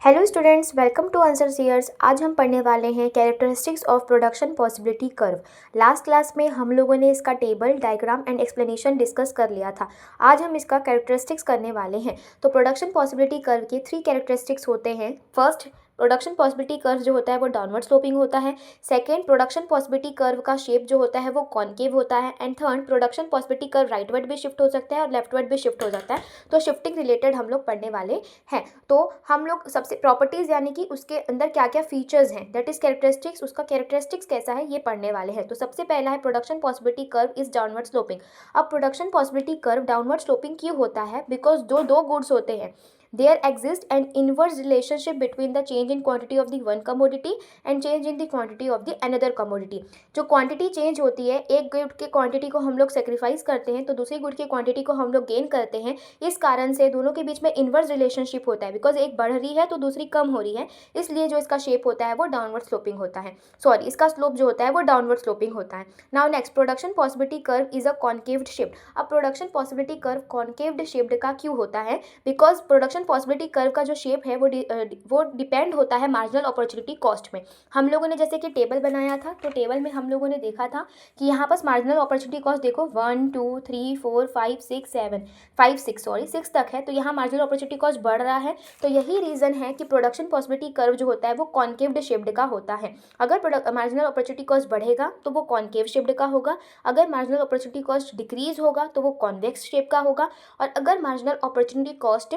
Hello students, welcome to answer seers. आज हम पढ़ने वाले हैं characteristics of production possibility curve. Last class में हम लोगों ने इसका table, diagram and explanation discuss कर लिया था। आज हम इसका कैरेक्टरिस्टिक्स करने वाले हैं। तो प्रोडक्शन पॉसिबिलिटी कर्व के 3 कैरेक्टरिस्टिक्स होते हैं। फर्स्ट, प्रोडक्शन पॉसिबिलिटी कर्व जो होता है वो डाउनवर्ड स्लोपिंग होता है। सेकेंड, प्रोडक्शन पॉसिबिलिटी कर्व का शेप जो होता है वो कॉनकेव होता है। And third, production possibility curve rightward भी शिफ्ट हो सकता है और लेफ्टवर्ड भी शिफ्ट हो जाता है। तो शिफ्टिंग रिलेटेड हम लोग पढ़ने वाले हैं। तो हम लोग सबसे प्रॉपर्टीज यानी कि उसके अंदर क्या क्या फीचर्स हैं, दैट इज कैरेक्टरिस्टिक्स, उसका कैरेक्टरिस्टिक्स कैसा है ये पढ़ने वाले हैं। तो सबसे पहला है production possibility curve is downward sloping. अब production possibility curve downward sloping क्यों होता है? बिकॉज दो गुड्स होते हैं, there exists an inverse relationship between the change in quantity of the one commodity and change in the quantity of the another commodity। जो quantity change होती है, एक गुड के क्वांटिटी को हम लोग सेक्रीफाइस करते हैं तो दूसरी गुड की क्वांटिटी को हम लोग गेन करते हैं। इस कारण से दोनों के बीच में इन्वर्स रिलेशनशिप होता है, बिकॉज एक बढ़ रही है तो दूसरी कम हो रही है, इसलिए जो इसका शेप होता है वो डाउनवर्ड स्लोपिंग होता है। सॉरी, इसका स्लोप जो होता है वो डाउनवर्ड स्लोपिंग होता है। Now next, production possibility curve is a concaved shaped. अब production possibility curve concaved shaped का क्यों होता है? बिकॉज प्रोडक्शन पॉसिबिलिटी कर्व का जो शेप है वो डिपेंड होता है मार्जिनल अपॉर्चुनिटी कॉस्ट में। हम लोगों ने जैसे कि टेबल बनाया था, तो टेबल में हम लोगों ने देखा था कि यहाँ पास मार्जिनल अपॉर्चुनिटी कॉस्ट देखो 1 2 3 4 5 6 7 5 6 तक है। तो यहाँ मार्जिनल अपॉर्चुनिटी कॉस्ट बढ़ रहा है। तो यही रीज़न है कि प्रोडक्शन पॉसिबिलिटी कर्व जो होता है वो कॉन्केव्ड शेप्ड का होता है। अगर मार्जिनल अपॉर्चुनिटी कॉस्ट बढ़ेगा तो वो कॉन्केव शेप्ड का होगा, अगर मार्जिनल अपॉर्चुनिटी कॉस्ट डिक्रीज होगा तो वो कॉन्वेक्स शेप का होगा, और अगर मार्जिनल अपॉर्चुनिटी कॉस्ट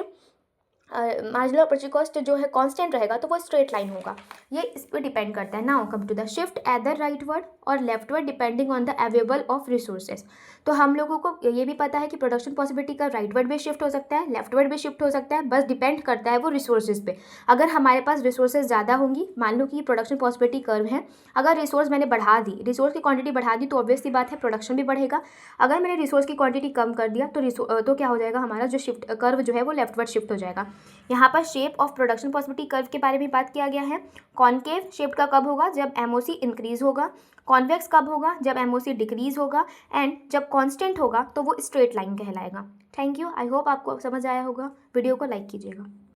जो है कांस्टेंट रहेगा तो वो स्ट्रेट लाइन होगा। ये इस पर डिपेंड करता है। Now come to the shift either rightward और leftward depending on the available of resources. तो हम लोगों को ये भी पता है कि प्रोडक्शन पॉसिबिलिटी का राइटवर्ड भी शिफ्ट हो सकता है, लेफ्टवर्ड भी शिफ्ट हो सकता है, बस डिपेंड करता है वो रिसोर्सेज पे। अगर हमारे पास रिसोर्सेज ज़्यादा होंगी, मान लो कि प्रोडक्शन पॉसिबिलिटी कर्व है, अगर रिसोर्स मैंने बढ़ा दी, रिसोर्स की क्वांटिटी बढ़ा दी, तो ऑब्वियस सी बात है प्रोडक्शन भी बढ़ेगा। अगर मैंने रिसोर्स की क्वांटिटी कम कर दिया तो क्या हो जाएगा, हमारा जो शिफ्ट कर्व जो है वो लेफ्टवर्ड शिफ्ट हो जाएगा। यहाँ पर shape of production possibility curve के बारे में बात किया गया है। कॉन्केव शेप का कब होगा? जब एमओसी इंक्रीज होगा। कॉन्वेक्स कब होगा? जब एमओसी डिक्रीज होगा। एंड जब कांस्टेंट होगा तो वो स्ट्रेट लाइन कहलाएगा। थैंक यू, आई होप आपको समझ आया होगा। वीडियो को लाइक कीजिएगा।